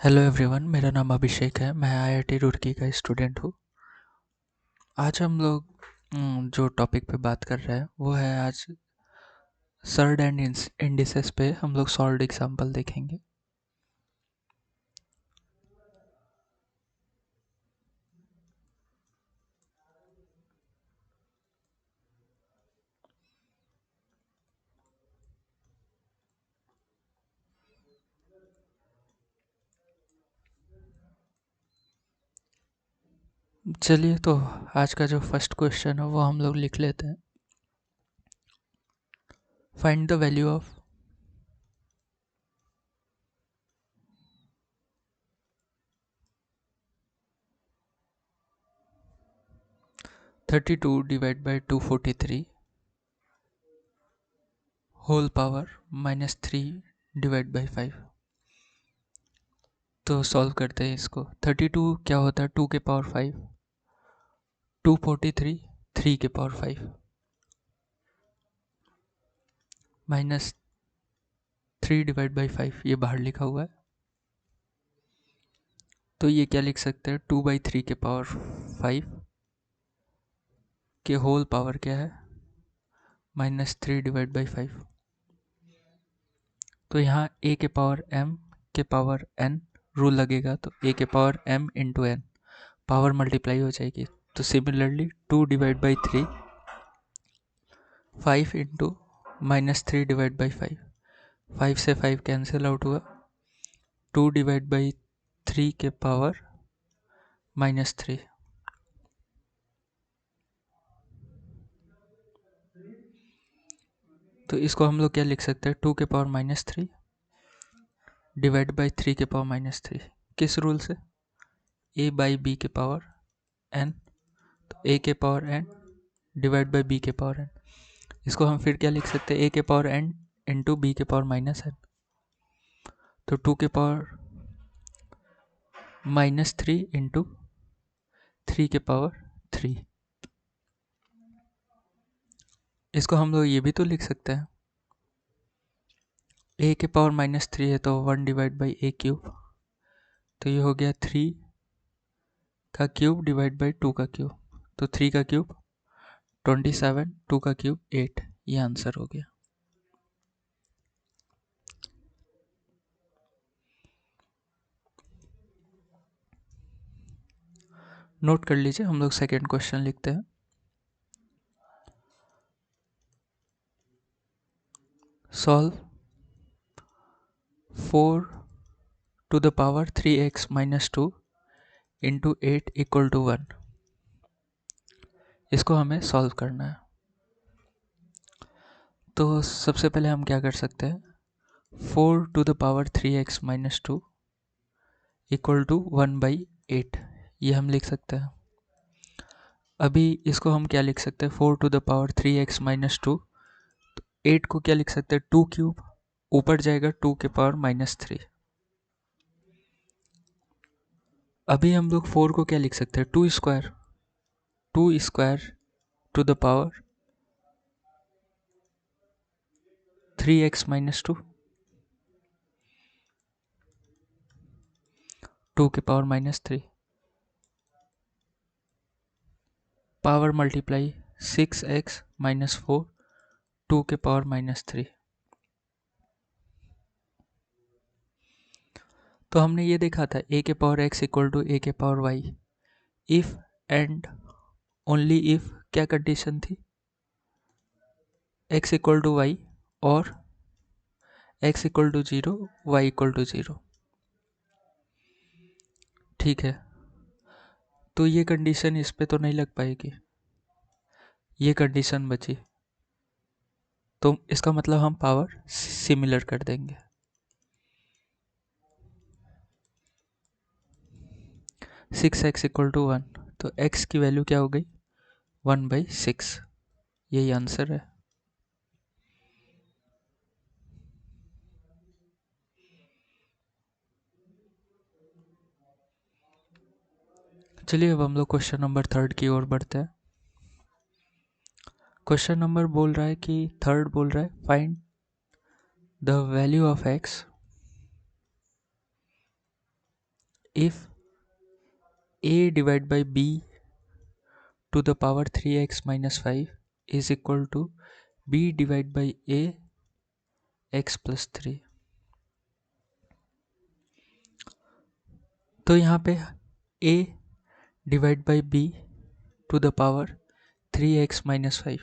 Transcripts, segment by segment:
Hello everyone, मेरा नाम अभिषेक है। मैं आईआईटी रुड़की का स्टूडेंट हूँ। आज हम लोग जो टॉपिक पे बात कर रहे हैं वो है आज सर्ड एंड इंडिसेस पे हम लोग सॉल्व्ड एग्जांपल देखेंगे। चलिए, तो आज का जो फर्स्ट क्वेश्चन है वो हम लोग लिख लेते हैं। Find the value of 32 divide by 243 whole power -3 divide by 5। तो सॉल्व करते हैं इसको। 32 क्या होता है? 2 के पावर 5। 243 3 के पावर 5 -3 डिवाइड बाई 5 ये बाहर लिखा हुआ है। तो ये क्या लिख सकते हैं? 2/3 के पावर 5 के होल पावर क्या है? -3 डिवाइड बाई 5। तो यहाँ a के पावर m के पावर n रूल लगेगा, तो a के power m into n power multiply हो जाएगी। तो similarly 2 divide by 3 5 into -3 divide by 5। 5 से 5 कैंसिल आउट हुआ। 2 डिवाइड बाई 3 के पावर -3। तो इसको हम लोग क्या लिख सकते हैं? 2 के पावर -3 डिवाइड बाई 3 के पावर -3। किस रूल से? a बाई बी के पावर n। तो a के power n divide by b के पावर n। इसको हम फिर क्या लिख सकते हैं? a के पावर n इंटू बी के पावर -n। तो 2 के पावर -3 इंटू 3 के पावर 3। इसको हम लोग ये भी तो लिख सकते हैं। a के पावर -3 है तो 1 डिवाइड बाई a क्यूब। तो ये हो गया 3 का क्यूब डिवाइड बाई 2 का क्यूब। तो 3 का क्यूब 27, 2 का क्यूब 8। ये आंसर हो गया। नोट कर लीजिए, हम लोग सेकेंड क्वेश्चन लिखते हैं। Solve 4 to the power 3x minus 2 into 8 equal to 1। इसको हमें सॉल्व करना है। तो सबसे पहले हम क्या कर सकते हैं? 4 to the power 3x minus 2 equal to 1/8 ये हम लिख सकते हैं। अभी इसको हम क्या लिख सकते हैं? 4 to the power 3x minus 2। तो 8 को क्या लिख सकते हैं? 2 क्यूब ऊपर जाएगा 2 के पावर -3। अभी हम लोग 4 को क्या लिख सकते हैं? 2 square. 2 square to the power 3x minus 2। 2 के power -3 power multiply 6x minus 4 2 के पावर -3। तो हमने ये देखा था a के power x equal to a के power y। If and only if क्या कंडीशन थी? x इक्वल टू y और x equal to 0 y equal to 0। ठीक है, तो ये कंडीशन इस पे तो नहीं लग पाएगी, ये कंडीशन बची। तो इसका मतलब हम पावर सिमिलर कर देंगे। 6x इक्वल टू 1, तो x की वैल्यू क्या हो गई? 1/6। यही आंसर है। चलिए, अब हम लोग क्वेश्चन नंबर 3 की ओर बढ़ते हैं। क्वेश्चन नंबर बोल रहा है कि 3 बोल रहा है find the value of x if a divided by b to the power 3x minus 5 is equal to b divided by a x plus 3। तो यहाँ पे a divide by b to the power 3x minus 5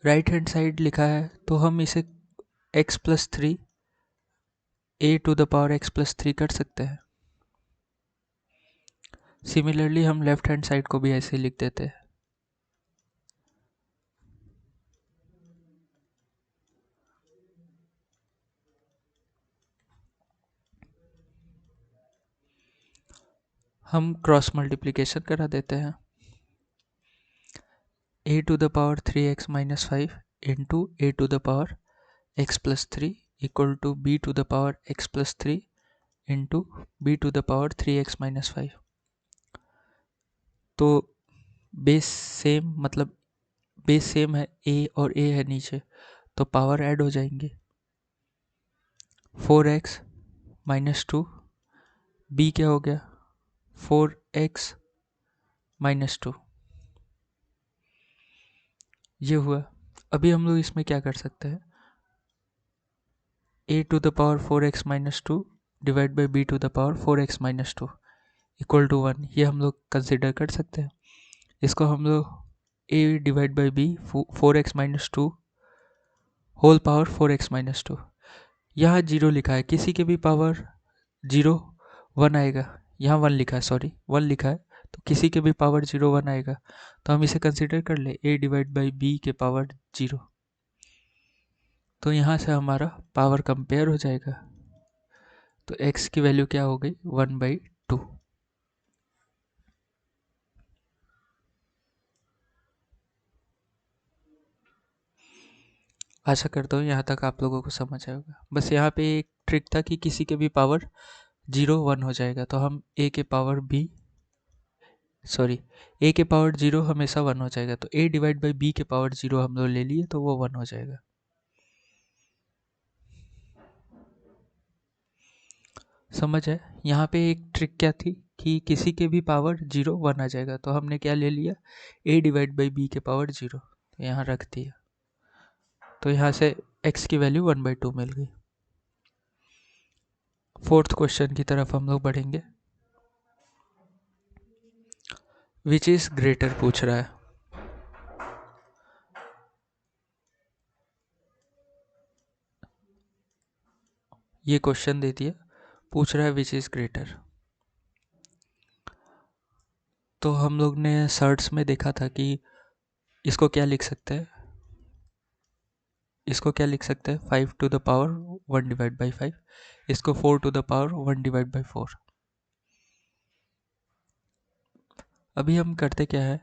right hand side लिखा है, तो हम इसे x plus 3 a to the power x plus 3 कर सकते हैं। सिमिलरली हम लेफ्ट हैंड साइड को भी ऐसे लिख देते हैं। हम क्रॉस मल्टीप्लिकेशन करा देते हैं। a to the power 3x minus 5 into a to the power x plus 3 equal to b to the power x plus 3 into b to the power 3x minus 5। तो बेस सेम, मतलब base same है, a और a है नीचे, तो power add हो जाएंगे। 4x minus 2, b क्या हो गया 4x माइनस 2, ये हुआ। अभी हम लोग इसमें क्या कर सकते हैं, a to the power 4x minus 2 divide by b to the power 4x minus 2 equal to 1, ये हम लोग कंसिडर कर सकते हैं। इसको हम लोग a divide by b 4x minus 2 whole power 4x minus 2, यहाँ जीरो लिखा है, किसी के भी पावर जीरो 1 आएगा, यहाँ 1 लिखा है, सॉरी 1 लिखा है, तो किसी के भी पावर 0 1 आएगा, तो हम इसे कंसिडर कर ले a डिवाइड बाई b के पावर 0। तो यहाँ से हमारा पावर कंपेयर हो जाएगा, तो x की वैल्यू क्या हो गई 1/2। आशा करता हूँ यहाँ तक आप लोगों को समझ आएगा। बस यहाँ पे एक ट्रिक था कि किसी के भी पावर 0 1 हो जाएगा, तो हम a के पावर a के पावर 0 हमेशा 1 हो जाएगा, तो a डिवाइड बाई b के पावर 0 हम लोग ले लिए तो वो 1 हो जाएगा। समझ है। यहाँ पे एक ट्रिक क्या थी कि किसी के भी पावर 0 1 आ जाएगा, तो हमने क्या ले लिया a डिवाइड बाई b के पावर 0, तो यहाँ रख दिया, तो यहाँ से x की वैल्यू 1/2 मिल गई। फोर्थ क्वेश्चन की तरफ हम लोग बढ़ेंगे। विच इज ग्रेटर पूछ रहा है। ये क्वेश्चन दे दिया, पूछ रहा है विच इज ग्रेटर। तो हम लोग ने सर्ट्स में देखा था कि इसको क्या लिख सकते हैं, इसको क्या लिख सकते हैं 5 to the power 1 divide by 5, इसको 4 to the power 1 divide by 4। अभी हम करते क्या है,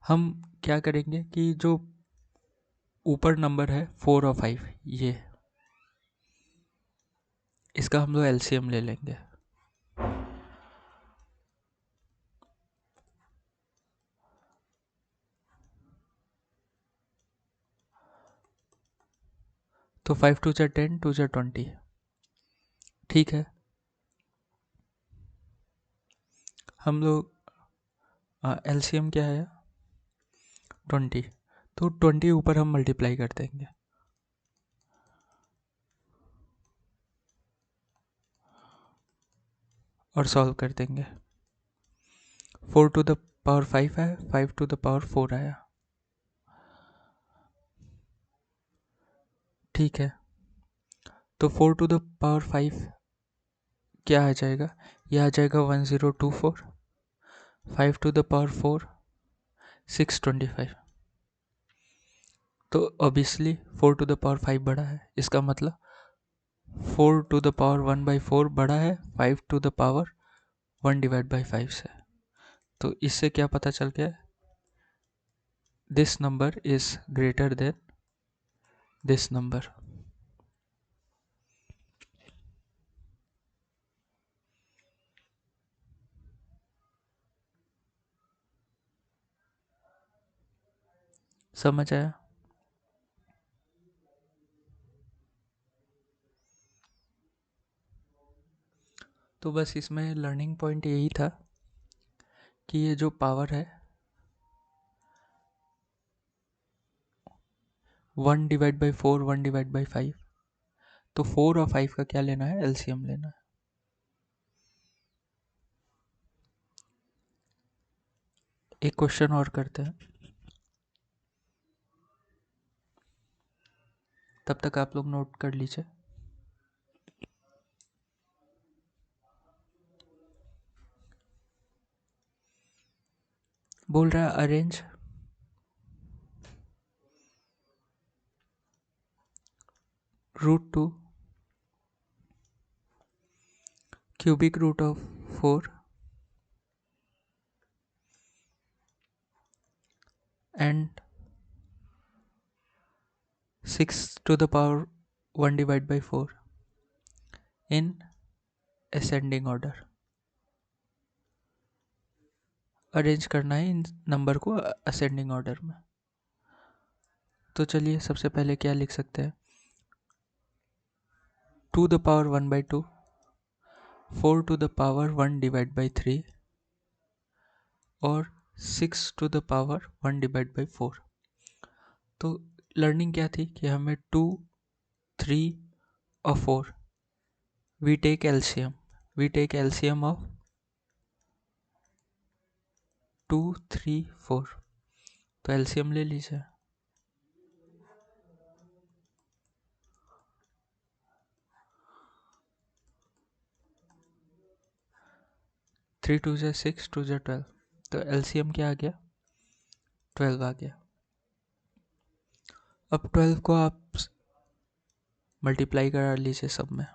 हम क्या करेंगे कि जो ऊपर नंबर है 4 और 5, ये इसका हम लोग एलसीएम ले लेंगे। तो 5 टू जा 10, 2 जा 20, ठीक है। हम लोग एलसीएम क्या है 20, तो 20 ऊपर हम मल्टीप्लाई कर देंगे, और सॉल्व कर देंगे। 4 टू द पावर 5 है, 5 टू द पावर 4 आया, ठीक है। तो 4 टू द पावर 5 क्या आ जाएगा, यह आ जाएगा 1024, 5 टू द पावर 4 625। तो ऑब्वियसली 4 टू द पावर 5 बड़ा है, इसका मतलब 4 टू द पावर 1/4 बड़ा है 5 to the power 1 divide by 5 से। तो इससे क्या पता चल गया, this number is greater than this number. समझ आया। तो बस इसमें लर्निंग पॉइंट यही था कि ये जो पावर है 1/4 1/5, तो 4 और 5 का क्या लेना है, एलसीएम लेना है। एक क्वेश्चन और करते हैं, तब तक आप लोग नोट कर लीजिए। बोल रहा है arrange √2 cubic root of 4 and 6⁴ in ascending order। Arrange करना है इन नंबर को असेंडिंग ऑर्डर में। तो चलिए सबसे पहले क्या लिख सकते हैं, 2⁴ (1/2), 4⁴ और 6⁴ तो लर्निंग क्या थी कि हमें 2, 3 और 4 वी टेक एलसीएम ऑफ 2, 3, 4। तो एलसीएम ले लीजिए, 3 2 = 6, 2 = 12, तो एलसीएम क्या आ गया, 12 आ गया। अब 12 को आप मल्टीप्लाई करा लीजिए सब में,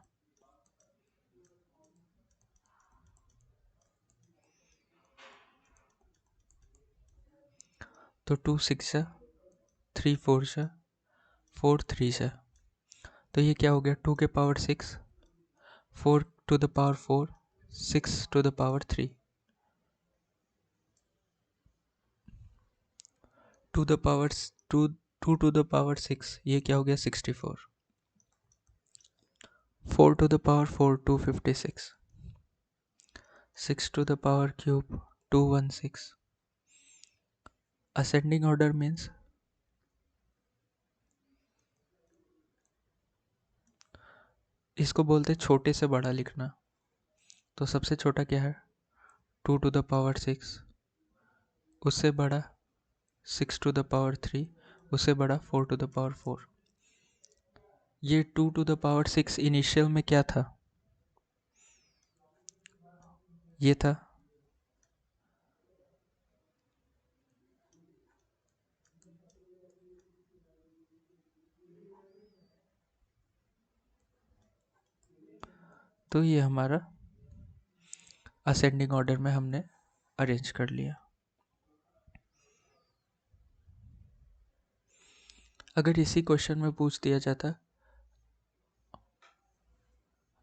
तो 2 6 सा, 3 4 सा, 4 3 सा, तो ये क्या हो गया, 2⁶, 4⁴, 6⁴, 2⁴, ये क्या हो गया, 64, 4⁴, 256, 6⁴³ 216। असेंडिंग ऑर्डर मीन्स इसको बोलते छोटे से बड़ा लिखना। तो सबसे छोटा क्या है, 2⁴, उससे बड़ा 6⁴, उससे बड़ा 4⁴। ये 2⁶ इनिशियल में क्या था, ये था, तो ये हमारा असेंडिंग ऑर्डर में हमने अरेंज कर लिया। अगर इसी क्वेश्चन में पूछ दिया जाता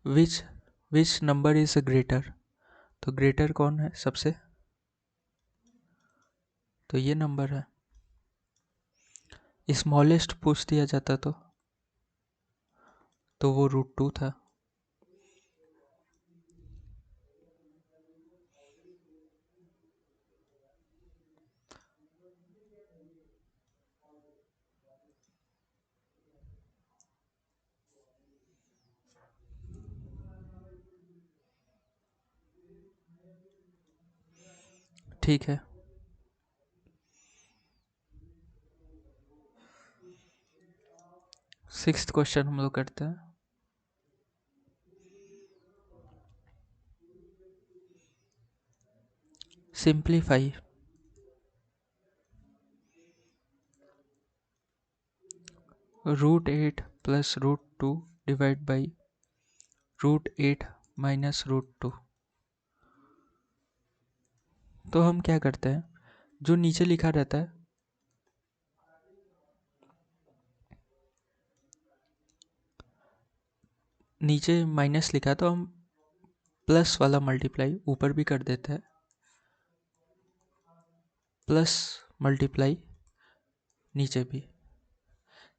विच नंबर इज ग्रेटर, तो ग्रेटर कौन है सबसे, तो ये नंबर है। स्मॉलेस्ट पूछ दिया जाता तो वो √2 था। ठीक है, सिक्स्थ क्वेश्चन हम लोग करते हैं। Simplify √8 + √2 divide by √8 - √2। तो हम क्या करते हैं, जो नीचे लिखा रहता है नीचे माइनस लिखा तो हम प्लस वाला मल्टीप्लाई ऊपर भी कर देते हैं, प्लस मल्टीप्लाई नीचे भी।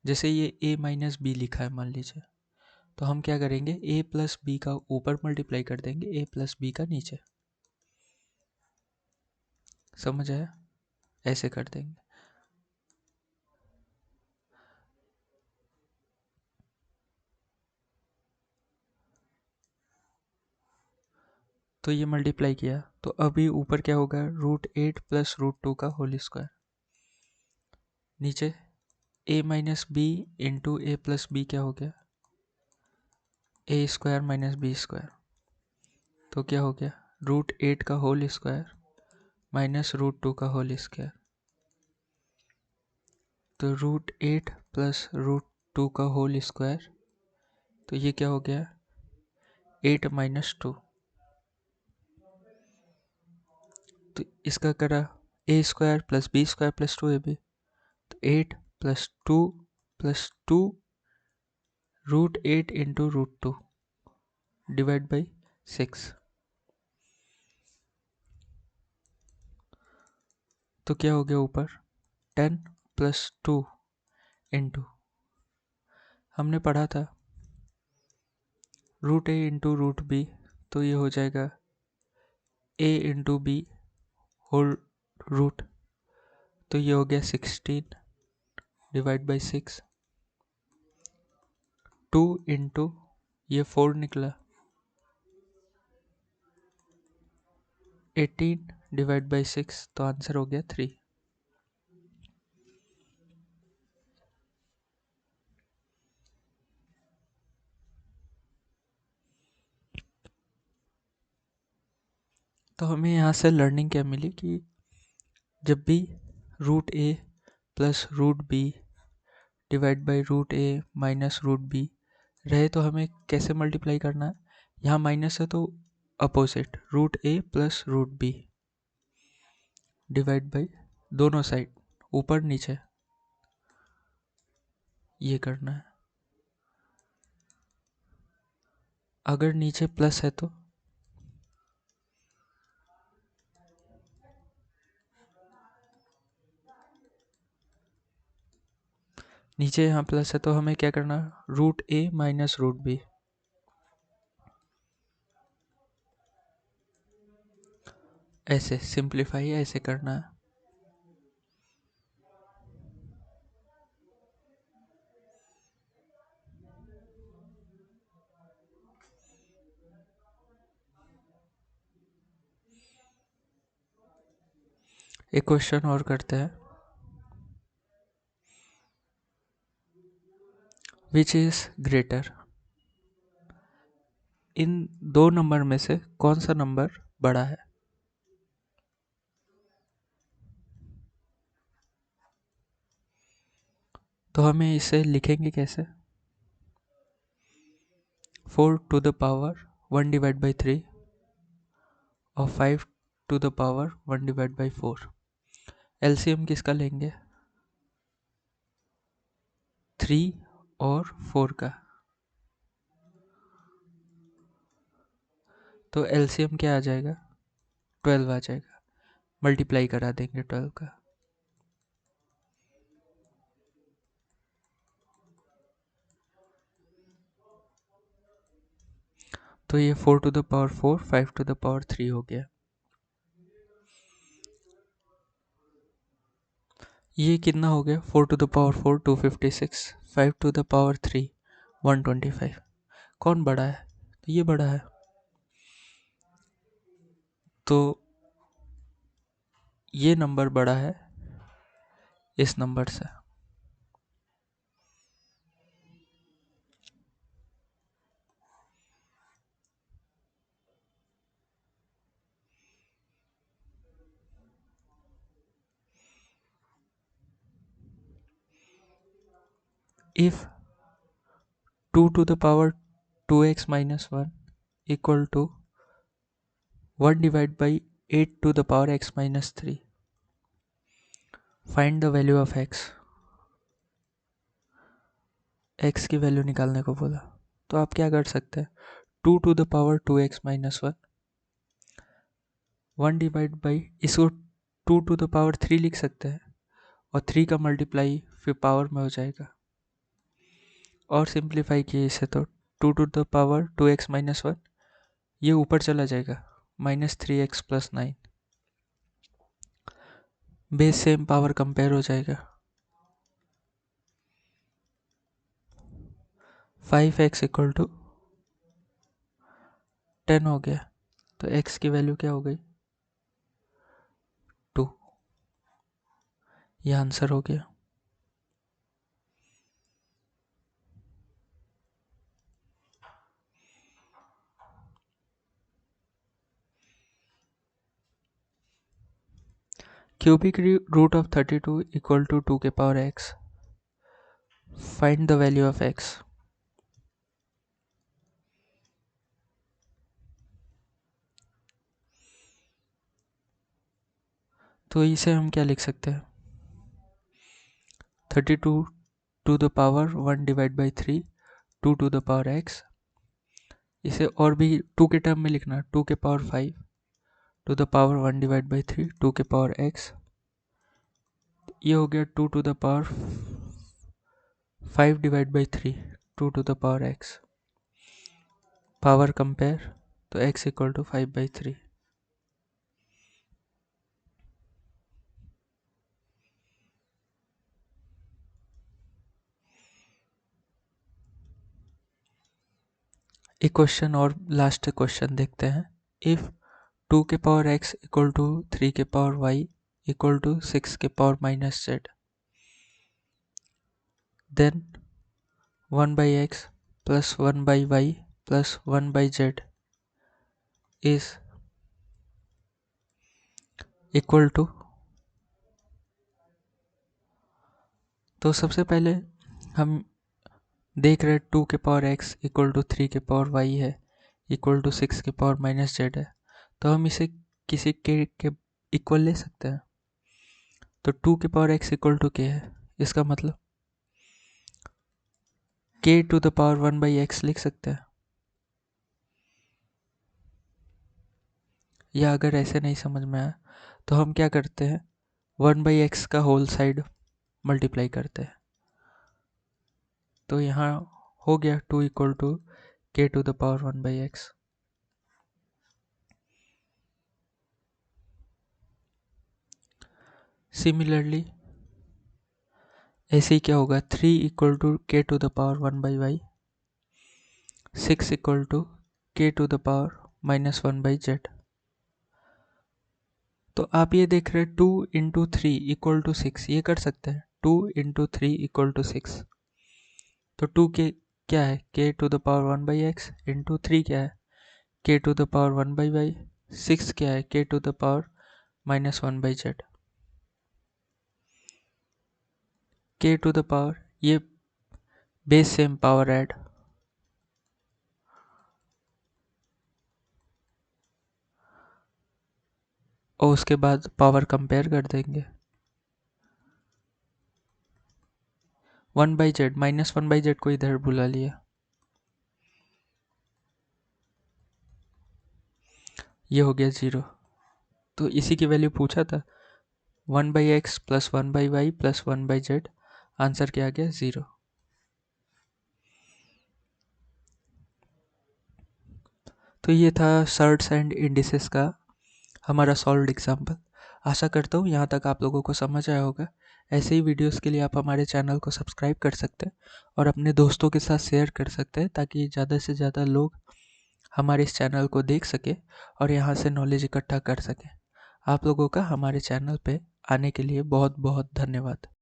जैसे ये a - b लिखा है मान लीजिए, तो हम क्या करेंगे, a प्लस बी का ऊपर मल्टीप्लाई कर देंगे, a प्लस बी का नीचे। समझ आया? ऐसे कर देंगे। तो ये मल्टीप्लाई किया तो अभी ऊपर क्या होगा, √8 प्लस √2 का होल स्क्वायर। नीचे a minus B into A plus B क्या हो गया, A square minus B square. तो क्या हो गया, √8 का होल स्क्वायर माइनस √2 का होल स्क्वायर। तो √8 प्लस √2 का होल स्क्वायर, तो ये क्या हो गया, 8 माइनस 2। तो इसका करा A square plus B square plus 2ab, तो 8 प्लस 2 √8 इंटू √2 डिवाइड बाई 6। तो क्या हो गया ऊपर, 10 प्लस 2 इंटू, हमने पढ़ा था √a इंटू √b, तो ये हो जाएगा a into B whole root, तो ये हो गया 16 डिवाइड बाई 6। 2 इंटू ये 4 निकला, 18 डिवाइड बाई 6, तो आंसर हो गया 3। तो हमें यहाँ से लर्निंग क्या मिली कि जब भी √a plus √b divide by √a minus √b रहे तो हमें कैसे मल्टीप्लाई करना है, यहाँ माइनस है तो opposite √a plus √b divide by दोनों साइड ऊपर नीचे ये करना है। अगर नीचे प्लस है तो नीचे यहाँ प्लस है तो हमें क्या करना है, √a माइनस √b। ऐसे सिंप्लीफाई ऐसे करना है। एक क्वेश्चन और करते हैं, विच इज ग्रेटर, इन दो नंबर में से कौन सा नंबर बड़ा है। तो हमें इसे लिखेंगे कैसे, 4 to the power 1 divide by 3 और 5 to the power 1 divide by 4। LCM किसका लेंगे, 3 और 4 का। तो एलसीएम क्या आ जाएगा, 12 आ जाएगा। मल्टीप्लाई करा देंगे 12 का। तो ये 4 to the power 4 5 to the power 3 हो गया। ये कितना हो गया, 4 to the power 4 256, 5 to the power 3 125। कौन बड़ा है, तो ये बड़ा है। तो ये नंबर बड़ा है इस नंबर से। If 2 to the power 2x minus 1 equal to 1 divided by 8 to the power x minus 3, find the value of x। x की वैल्यू निकालने को बोला, तो आप क्या कर सकते हैं, 2 to the power 2x minus 1 1 divide by, इसको 2 to the power 3 लिख सकते हैं और 3 का मल्टीप्लाई फिर पावर में हो जाएगा। और सिंप्लीफाई किए इसे तो 2 to the power 2x minus 1, ये ऊपर चला जाएगा -3x plus 9, base same power compare हो जाएगा। 5x इक्वल टू 10 हो गया, तो x की वैल्यू क्या हो गई 2, यह आंसर हो गया। Cubic root of 32 equal to 2 के power x, find the value of x। तो इसे हम क्या लिख सकते हैं, 32 to the power 1 divide by 3, 2 to the power x, इसे और भी 2 के टर्म में लिखना, 2 के power 5 to the power 1 divide by 3, 2 के पावर x, ये हो गया 2 to the power 5 divide by 3, 2 to the power x, power compare, तो x इक्वल टू 5/3। एक क्वेश्चन और लास्ट क्वेश्चन देखते हैं। इफ 2 के पावर x इक्वल टू 3 के पावर y इक्वल टू 6 के power minus z, then 1/x प्लस 1/y प्लस 1/z इज इक्वल टू, तो सबसे पहले हम देख रहे हैं 2 के पावर x इक्वल टू 3 के पावर y है इक्वल टू 6 के पावर माइनस z है, तो हम इसे किसी के इक्वल ले सकते हैं। तो 2 के power x equal to k है, इसका मतलब k to the power 1/x लिख सकते हैं। या अगर ऐसे नहीं समझ में आया तो हम क्या करते हैं, 1/x का होल साइड मल्टीप्लाई करते हैं, तो यहाँ हो गया 2 equal to k to the power 1/x। Similarly ऐसे ही क्या होगा, 3 equal to k to the power 1/y, 6 equal to k to the power minus 1/z। तो आप ये देख रहे हैं 2 इंटू 3 इक्वल टू 6, ये कर सकते हैं 2 इंटू 3 इक्वल टू 6। तो 2 के क्या है, k to the power 1/x into 3 क्या है, k to the power 1/y, 6 क्या है, k to the power minus 1/z। k to the power, ये बेस सेम पावर ऐड, और उसके बाद पावर कंपेयर कर देंगे। 1/z माइनस 1/z को इधर बुला लिया, ये हो गया 0। तो इसी की वैल्यू पूछा था, 1/x प्लस 1/y प्लस 1/z, आंसर क्या आ गया 0। तो ये था सर्ट्स एंड इंडिसेस का हमारा सॉल्व्ड एग्जाम्पल। आशा करता हूँ यहाँ तक आप लोगों को समझ आया होगा। ऐसे ही वीडियोस के लिए आप हमारे चैनल को सब्सक्राइब कर सकते हैं और अपने दोस्तों के साथ शेयर कर सकते हैं, ताकि ज़्यादा से ज़्यादा लोग हमारे इस चैनल को देख सके और यहाँ से नॉलेज इकट्ठा कर सकें। आप लोगों का हमारे चैनल पे आने के लिए बहुत बहुत धन्यवाद।